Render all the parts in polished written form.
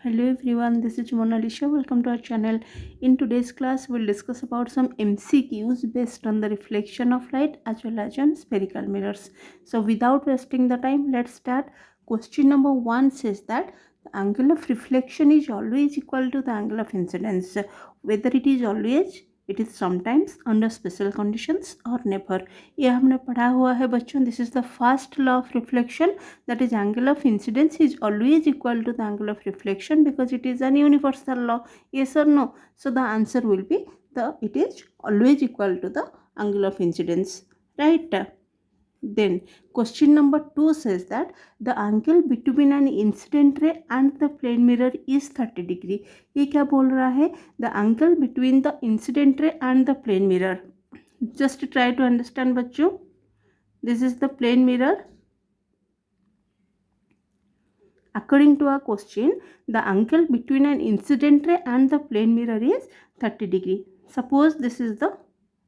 Hello everyone, this is Monalisha. Welcome to our channel. In today's class, we'll discuss about some MCQs based on the reflection of light as well as on spherical mirrors. So without wasting the time, let's start. Question number 1 says that the angle of reflection is always equal to the angle of incidence. Whether it is always, it is sometimes, under special conditions or never. ये हमने पढ़ा हुआ है बच्चों. This is the first law of reflection, that is angle of incidence is always equal to the angle of reflection because it is an universal law. Yes or no? So the answer will be it is always equal to the angle of incidence, right? Then question number 2 says that the angle between an incident ray and the plane mirror is 30 degree. ये क्या बोल रहा है? The angle between the incident ray and the plane mirror. Just try to understand बच्चों. This is the plane mirror. According to our question, the angle between an incident ray and the plane mirror is 30 degree. Suppose this is the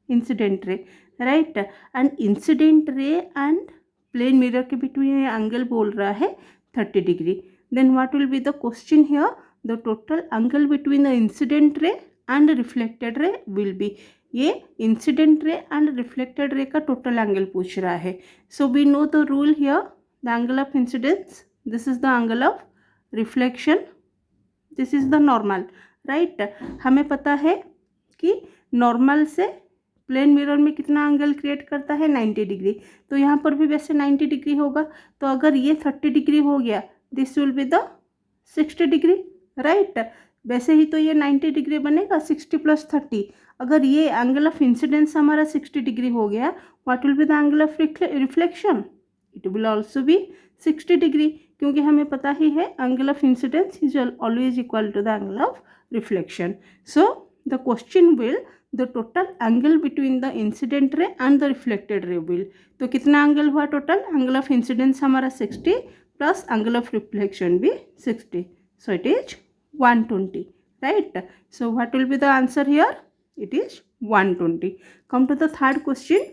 incident ray, right? And incident ray and plane mirror के between angle बोल रहा है 30 degree. Then what will be the question here? The total angle between the incident ray and reflected ray will be. ये incident ray and reflected ray का total angle पूछ रहा है. So we know the rule here. The angle of incidence. This is the angle of reflection. This is the normal, right? हमें पता है कि normal से प्लेन मिरर में कितना एंगल क्रिएट करता है 90 डिग्री. तो यहाँ पर भी वैसे 90 डिग्री होगा. तो अगर ये 30 डिग्री हो गया, this will be the 60 degree, right? वैसे ही तो ये 90 डिग्री बनेगा 60 + 30. अगर ये एंगल ऑफ इंसिडेंस हमारा 60 डिग्री हो गया, what will be the angle of reflection? It will also be 60 degree, क्योंकि हमें पता ही है angle of incidence is always equal to the angle of reflection. So the question will the total angle between the incident ray and the reflected ray will. तो कितना angle हुआ total? Angle of incidence हमारा 60 plus angle of reflection भी 60. सो it is 120, right? So what will be the answer here? It is 120. Come to the third question.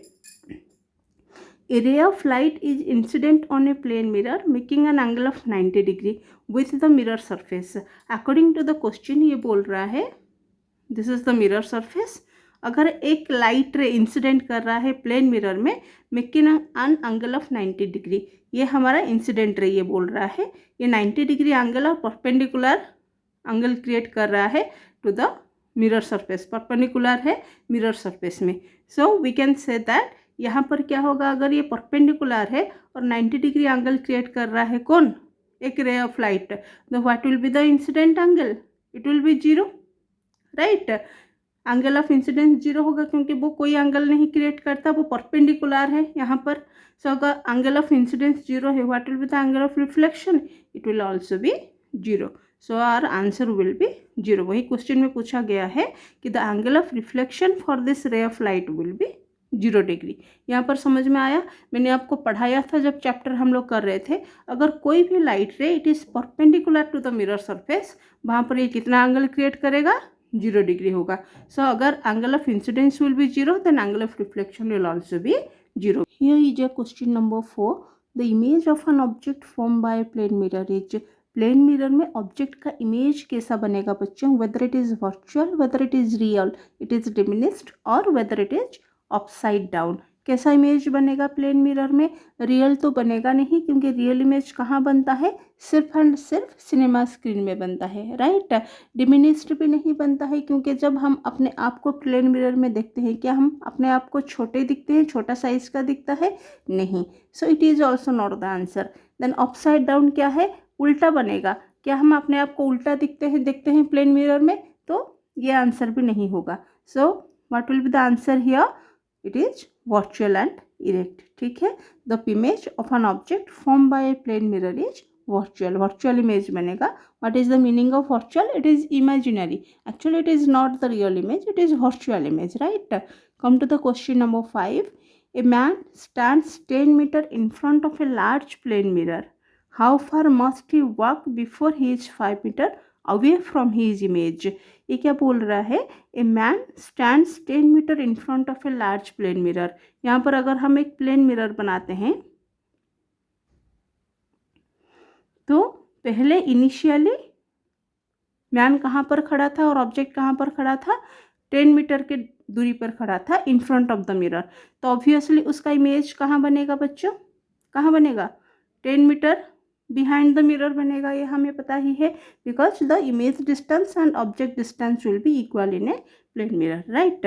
A ray of light is incident on a plane mirror making an angle of 90 degree with the mirror surface. According to the question ये बोल रहा है, this is the mirror surface. अगर एक light ray incident कर रहा है plane mirror में making an angle of 90 degree, ये हमारा इंसिडेंट रे ये बोल रहा है. ये 90 डिग्री एंगल और परपेंडिकुलर एंगल क्रिएट कर रहा है to the mirror surface. Perpendicular है मिरर सरफेस में. So we can say that यहाँ पर क्या होगा, अगर ये परपेंडिकुलर है और 90 डिग्री एंगल क्रिएट कर रहा है कौन? एक रे ऑफ लाइट. तो what will be the incident angle? It will be 0, right? Angle of incidence 0 होगा क्योंकि वो कोई एंगल नहीं क्रिएट करता, वो परपेंडिकुलर है यहाँ पर. सो अगर एंगल ऑफ इंसिडेंस 0 है, what will be the angle of reflection? It will also be 0. So our answer will be 0. वही क्वेश्चन में पूछा गया है कि the angle of reflection for this ray of light will be 0 degree. यहाँ पर समझ में आया? मैंने आपको पढ़ाया था जब चैप्टर हम लोग कर रहे थे. अगर कोई भी light ray it is perpendicular to the mirror surface, वहाँ पर ये कितना एंगल क्रिएट करेगा? 0 डिग्री होगा. सो अगर angle of incidence will be 0, then angle of reflection will also be 0. Here is a question number 4. The image of an object form by plane mirror is. Plane mirror में object का image कैसा बनेगा बच्चों? Whether it is virtual, whether it is real, it is diminished और whether it is upside down. कैसा image बनेगा plane mirror में? Real तो बनेगा नहीं, क्योंकि रियल इमेज कहाँ बनता है? सिर्फ एंड सिर्फ सिनेमा स्क्रीन में बनता है, राइट? डिमिनिस्ड भी नहीं बनता है, क्योंकि जब हम अपने आप को प्लेन मिरर में देखते हैं, क्या हम अपने आप को छोटे दिखते हैं? छोटा साइज का दिखता है? नहीं. So it is also not the answer. Then upside down क्या है? उल्टा बनेगा. क्या हम अपने आप को उल्टा देखते हैं प्लेन मिरर में? तो ये आंसर भी नहीं होगा. So what will be the answer here? It is virtual and erect. ठीक है? The image of an object form by a plane mirror is virtual. Virtual image बनेगा. What is the meaning of virtual? It is imaginary. Actually it is not the real image, it is virtual image, right? Come to the question number 5. A man stands 10 metre in front of a large plane mirror. How far must he walk before he is 5 meter away from his image? ये क्या बोल रहा है? A man stands 10 meter in front of a large plane mirror. यहाँ पर अगर हम एक प्लेन मिरर बनाते हैं तो पहले इनिशियली मैन कहाँ पर खड़ा था और ऑब्जेक्ट कहाँ पर खड़ा था, 10 मीटर के दूरी पर खड़ा था इन फ्रंट ऑफ द मिरर। तो ऑब्वियसली उसका इमेज कहाँ बनेगा बच्चों, कहाँ बनेगा, 10 मीटर बिहाइंड द मिरर बनेगा, ये हमें पता ही है, because the image distance and object distance will be equal in a plane mirror, right.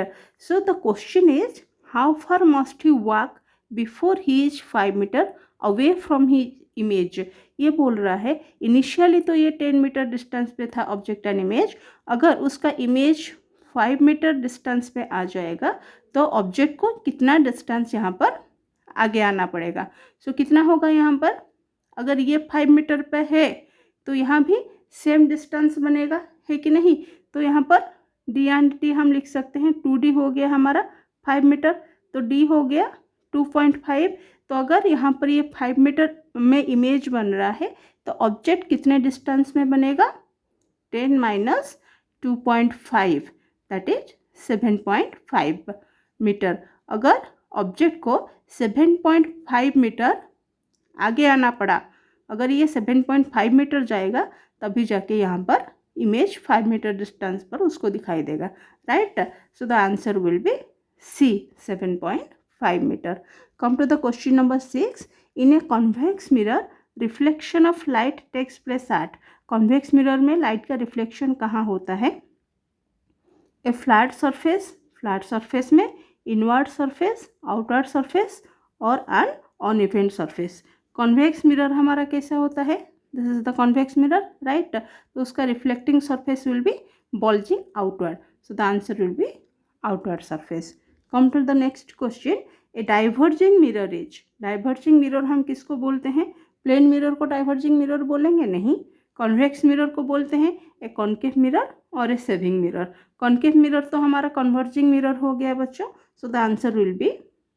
So the question is how far must he walk before he is 5 metre away from he image. ये बोल रहा है initially तो ये 10 metre distance पे था object and image, अगर उसका इमेज 5 मीटर डिस्टेंस पे आ जाएगा तो ऑब्जेक्ट को कितना डिस्टेंस यहाँ पर आगे आना पड़ेगा। सो कितना होगा यहाँ पर, अगर ये 5 मीटर पे है तो यहाँ भी सेम डिस्टेंस बनेगा, है कि नहीं। तो यहाँ पर डी एंड टी हम लिख सकते हैं, 2d हो गया हमारा 5 मीटर, तो d हो गया 2.5। तो अगर यहाँ पर ये 5 मीटर में इमेज बन रहा है तो ऑब्जेक्ट कितने डिस्टेंस में बनेगा, 10 माइनस 2.5 दैट इज 7.5 मीटर। अगर ऑब्जेक्ट को 7.5 मीटर आगे आना पड़ा, अगर ये 7.5 मीटर जाएगा तभी जाके यहाँ पर इमेज 5 मीटर डिस्टेंस पर उसको दिखाई देगा, right. So the answer will be C, 7.5 metre. Come to the question number 6, in a convex mirror reflection of light takes place at. Convex mirror में लाइट का रिफ्लेक्शन कहाँ होता है, ए फ्लैट सरफेस में, इनवर्ड सरफेस, आउटवर्ड सरफेस और an uneven surface. Convex mirror हमारा कैसा होता है, this is the convex mirror, right. तो उसका reflecting surface will be bulging outward, so the answer will be outward surface. Come to the next question, a diverging mirror is, diverging mirror हम किसको बोलते हैं, प्लेन मिरर को diverging mirror बोलेंगे नहीं, convex mirror को बोलते हैं ए कॉन्केव मिरर और ए सेविंग मिरर। कॉन्केव मिरर तो हमारा कन्वर्जिंग मिरर हो गया बच्चों, सो the answer will B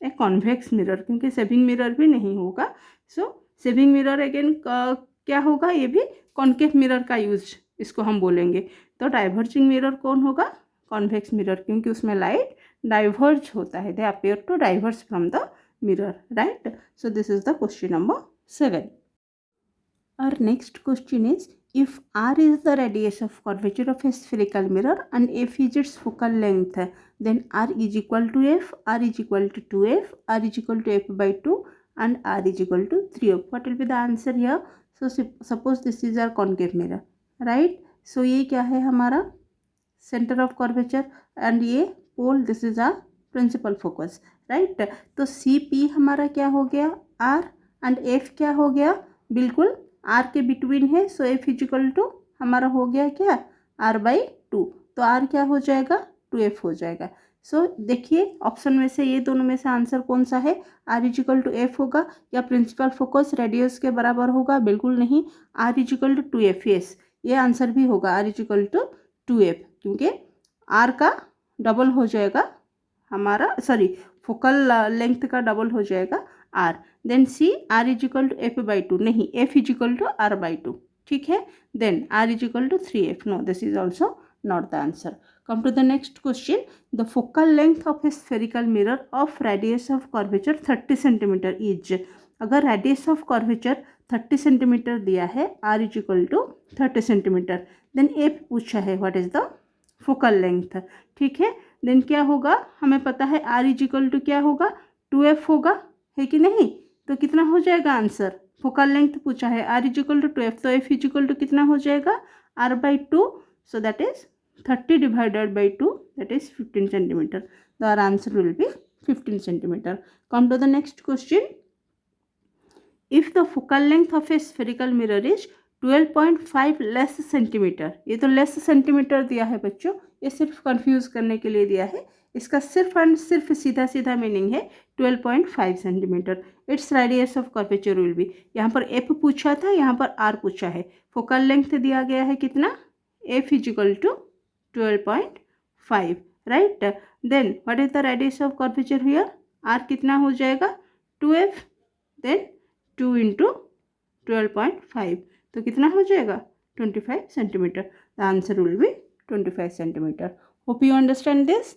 A convex mirror, क्योंकि सेविंग मिरर भी नहीं होगा। सो सेविंग मिरर अगेन क्या होगा, ये भी कॉन्केव मिरर का यूज इसको हम बोलेंगे। तो डाइवर्जिंग मिरर कौन होगा, कॉन्वेक्स मिरर, क्योंकि उसमें लाइट डाइवर्ज होता है, they appear to diverge from the mirror, right. So this is the question number 7. Our next question is, if r is the radius of curvature of a spherical mirror and f is its focal length, then r is equal to f, r is equal to 2f, r is equal to f by 2 and r is equal to 3f. What will be the answer here? So suppose this is our concave mirror, right? So ये क्या है हमारा centre of curvature and ये pole, this is our principal focus, right. तो C P हमारा क्या हो गया आर एंड एफ क्या हो गया, बिल्कुल आर के बिटवीन है, सो एफ इजिकल टू हमारा हो गया क्या आर बाई 2, तो आर क्या हो जाएगा 2f हो जाएगा। सो देखिए ऑप्शन में से ये दोनों में से आंसर कौन सा है, आर इजिकल टू एफ होगा या प्रिंसिपल फोकस रेडियस के बराबर होगा, बिल्कुल नहीं, R is equal to 2f, yes ये आंसर भी होगा आर इजिकल टू 2f, क्योंकि आर का डबल हो जाएगा हमारा, सॉरी फोकल लेंथ का डबल हो जाएगा R. Then C R is equal to F by 2, नहीं F is equal to R by 2, ठीक है। Then R is equal to 3f, no this is also not the answer. Come to the next question, the focal length of a spherical mirror of radius of curvature 30 centimetre is. अगर radius of curvature 30 centimetre दिया है, R is equal to 30 centimetre, then F पूछा है what is the focal length, ठीक है। Then क्या होगा, हमें पता है आर इज इक्वल टू क्या होगा 2f होगा, है कि नहीं। तो कितना हो जाएगा आंसर, फोकल लेंथ पूछा है R is equal to 2f, तो f इज इक्वल टू कितना हो जाएगा r by 2, so that is 30 divided by 2, that is 15 centimetre, the R answer will be 15 centimetre. Come to the next question, if the focal length of a spherical mirror is 12.5 less centimetre, ये तो less centimetre दिया है बच्चों, ये सिर्फ confuse करने के लिए दिया है, इसका सिर्फ एंड सिर्फ सीधा सीधा मीनिंग है 12.5 centimetre, its radius of curvature will be, यहाँ पर एफ पूछा था, यहाँ पर आर पूछा है, फोकल लेंथ दिया गया है कितना, F is equal to 12.5, right. Then what is the radius of curvature here, R कितना हो जाएगा 2f, देन 2 इंटू 12.5, तो कितना हो जाएगा 25 centimetre, the answer will B 25 centimetre. Hope you understand this.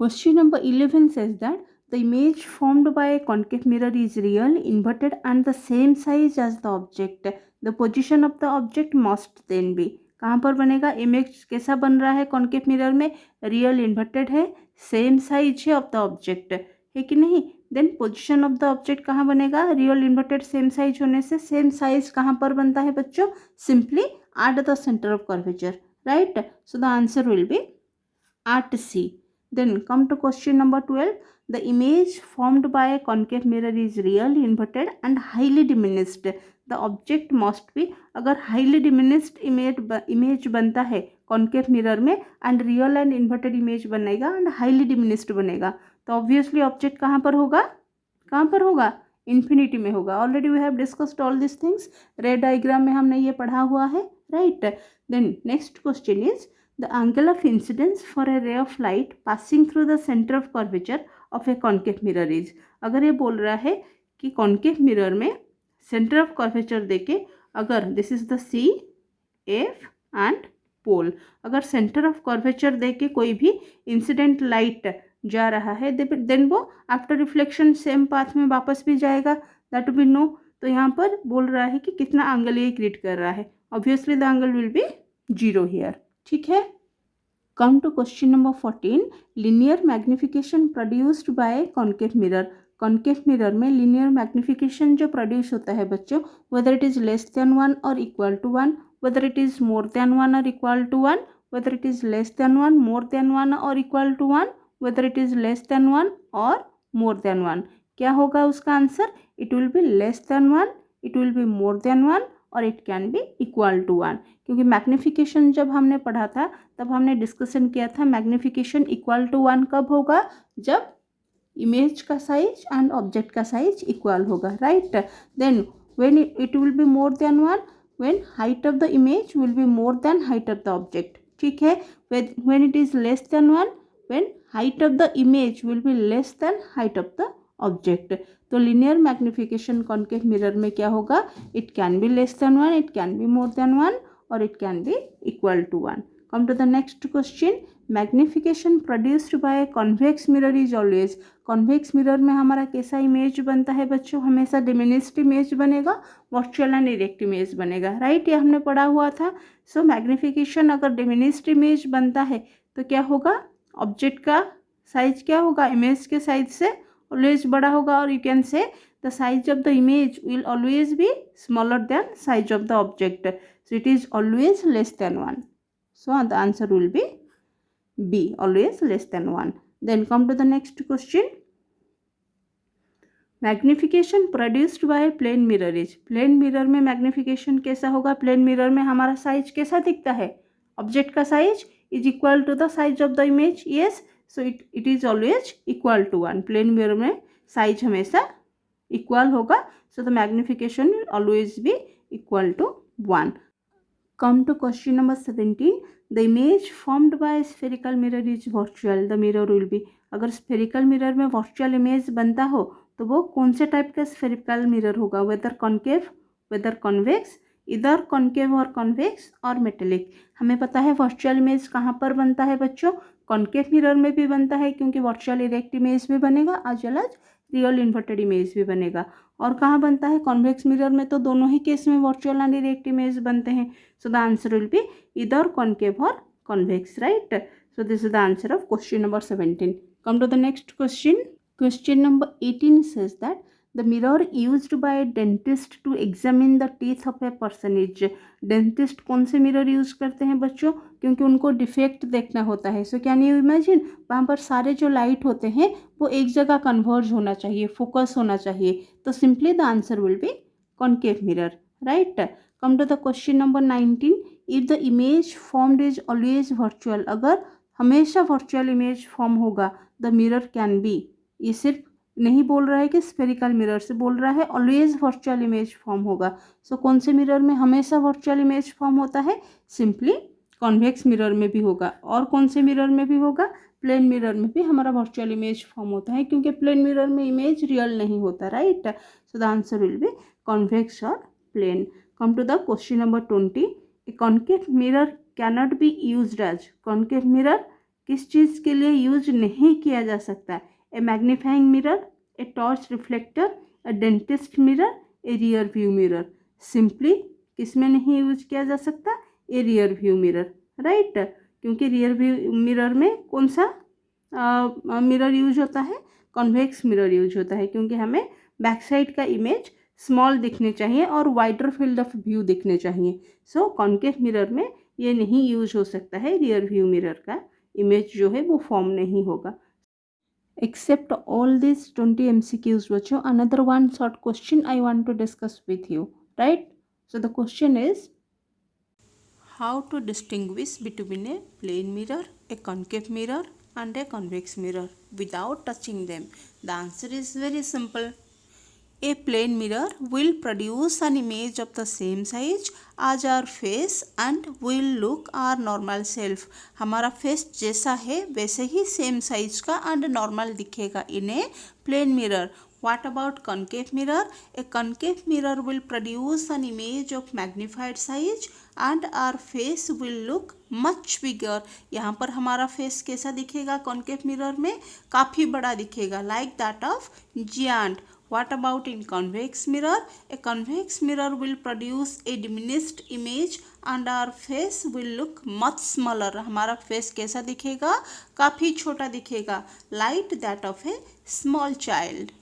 Question number 11 says that the image formed by a concave mirror is real, inverted and the same size as the object. The position of the object must then be. कहाँ पर बनेगा, image कैसा बन रहा है concave mirror में, real inverted है, same size है ऑफ द ऑब्जेक्ट, है कि नहीं। Then position of the object कहाँ बनेगा, रियल इन्वर्टेड सेम साइज होने से सेम साइज कहाँ पर बनता है बच्चों, simply at the centre of curvature, right. So the answer will B at C. Then come to question number 12. The image formed by a concave mirror is really inverted and highly diminished. The object must be, अगर highly diminished image बनता है concave mirror में and real and inverted image बनेगा and highly diminished बनेगा, तो obviously object कहाँ पर होगा, कहाँ पर होगा, इन्फिनिटी में होगा। Already we have discussed all this things, red diagram में हमने ये पढ़ा हुआ है, right. Then next question is the angle of incidence for a ray of light passing through the centre of curvature of a concave mirror is. अगर ये बोल रहा है कि कॉन्केव मिरर में सेंटर ऑफ कर्वेचर देके, अगर this is the C F and pole, अगर सेंटर ऑफ कर्वेचर देके कोई भी इंसिडेंट लाइट जा रहा है, देन वो आफ्टर रिफ्लेक्शन सेम पाथ में वापस भी जाएगा, दैट वी नो। तो यहाँ पर बोल रहा है कि कितना एंगल ये क्रिएट कर रहा है, obviously the angle will be 0 here, ठीक है। Come to question number 14, linear magnification produced by concave mirror. Concave mirror में लीनियर मैग्निफिकेशन जो प्रोड्यूस होता है बच्चों, whether it is less than 1 और equal to 1, whether it is more than 1 और equal to 1, whether it is less than 1, more than 1 और equal to 1, whether it is less than 1 और more than 1। क्या होगा उसका answer, it will be less than 1, it will be more than 1 और it can be equal to 1। क्योंकि magnification जब हमने पढ़ा था तब हमने डिस्कशन किया था मैग्निफिकेशन इक्वल टू 1 कब होगा, जब इमेज का साइज एंड ऑब्जेक्ट का साइज इक्वल होगा, right. Then when it will be more than 1, when height of the image will be more than height of the object, ठीक है। When it is less than 1, when height of the image will be less than height of the object. तो linear magnification concave mirror में क्या होगा, it can be less than 1, it can B more than 1 और it can be equal to 1। Come to the next question, magnification produced by convex mirror is always. Convex mirror में हमारा कैसा image बनता है बच्चों, हमेशा डिमिनिस्ड इमेज बनेगा, virtual and erect image बनेगा, राइट, ये हमने पढ़ा हुआ था। सो मैग्निफिकेशन अगर डिमिनिस्ड इमेज बनता है तो क्या होगा, ऑब्जेक्ट का साइज क्या होगा, इमेज के साइज से ऑलवेज बड़ा होगा, और you can say the size of the image will always be smaller than size of the object, so it is always less than 1. So the answer will be B, always less than 1. Then come to the next question, magnification produced by plane mirror is. Plane mirror में magnification कैसा होगा, plane mirror में हमारा size कैसा दिखता है, object का size is equal to the size of the image, yes, so it is always equal to 1। Plane mirror में साइज हमेशा इक्वल होगा, so the magnification will always be equal to 1। Come to question number 17, the image formed by spherical mirror is virtual, the mirror will be. अगर spherical mirror में virtual image बनता हो तो वो कौन से टाइप का स्फेरिकल मिरर होगा, वेदर कॉन्केव, वेदर कॉन्वेक्स, इधर कॉन्केव और कॉन्वेक्स और मेटेलिक। हमें पता है वर्चुअल इमेज कहाँ पर बनता है बच्चों, कॉन्केव मिरर में भी बनता है क्योंकि वर्चुअल इरेक्ट इमेज भी बनेगा as well as real inverted image भी बनेगा। और कहाँ बनता है, कॉन्वेक्स मिरर में तो दोनों ही केस में वर्चुअल एंड इरेक्ट इमेज बनते हैं। So the answer will be इधर कॉन्केव और convex, right. So this is the answer of question number 17. Come to the next question. Question number 18 says that the mirror used by a dentist to examine the teeth of a person is. Dentist कौन से mirror use करते हैं बच्चों, क्योंकि उनको defect देखना होता है। सो कैन यू इमेजिन, वहाँ पर सारे जो लाइट होते हैं वो एक जगह कन्वर्ज होना चाहिए, फोकस होना चाहिए, तो simply the answer will be concave mirror, right. Come to the question number 19, if the image formed is always virtual, अगर हमेशा वर्चुअल इमेज फॉर्म होगा, द मिरर कैन बी, ये सिर्फ नहीं बोल रहा है कि स्फेरिकल मिरर से बोल रहा है ऑलवेज वर्चुअल इमेज फॉर्म होगा। सो कौन से मिरर में हमेशा वर्चुअल इमेज फॉर्म होता है, सिंपली कॉन्वेक्स मिरर में भी होगा। और कौन से मिरर में भी होगा, प्लेन मिरर में भी हमारा वर्चुअल इमेज फॉर्म होता है, क्योंकि प्लेन मिरर में इमेज रियल नहीं होता, right. So the answer will be convex और plane. Come to the question number 20, a concave mirror cannot be used as. Concave mirror किस चीज़ के लिए यूज नहीं किया जा सकता, a magnifying mirror, a torch reflector, a dentist mirror, a rear view mirror। Simply किस में नहीं यूज किया जा सकता, ए रियर व्यू मिरर, राइट। क्योंकि रियर व्यू मिरर में कौन सा मिरर यूज होता है, कॉन्वेक्स मिरर यूज होता है, क्योंकि हमें बैक साइड का इमेज स्मॉल दिखने चाहिए और वाइडर फील्ड ऑफ व्यू दिखने चाहिए। सो कॉन्केव मिरर में ये नहीं यूज हो सकता है, रियर व्यू मिरर का इमेज जो है वो फॉर्म नहीं होगा। Except all these 20 MCQs, Vacho, another one short question I want to discuss with you, right? So the question is, how to distinguish between a plane mirror, a concave mirror and a convex mirror without touching them? The answer is very simple. A plane mirror will produce an image of the same size as our face and will look our normal self. हमारा face जैसा है वैसे ही same size का and normal दिखेगा in a plane mirror. What about concave mirror? A concave mirror will produce an image of magnified size and our face will look much bigger. यहाँ पर हमारा फेस कैसा दिखेगा concave mirror में? काफ़ी बड़ा दिखेगा, like that of giant. What about in convex mirror? A convex mirror will produce a diminished image and our face will look much smaller. हमारा फेस कैसा दिखेगा? काफ़ी छोटा दिखेगा, like that of a small child.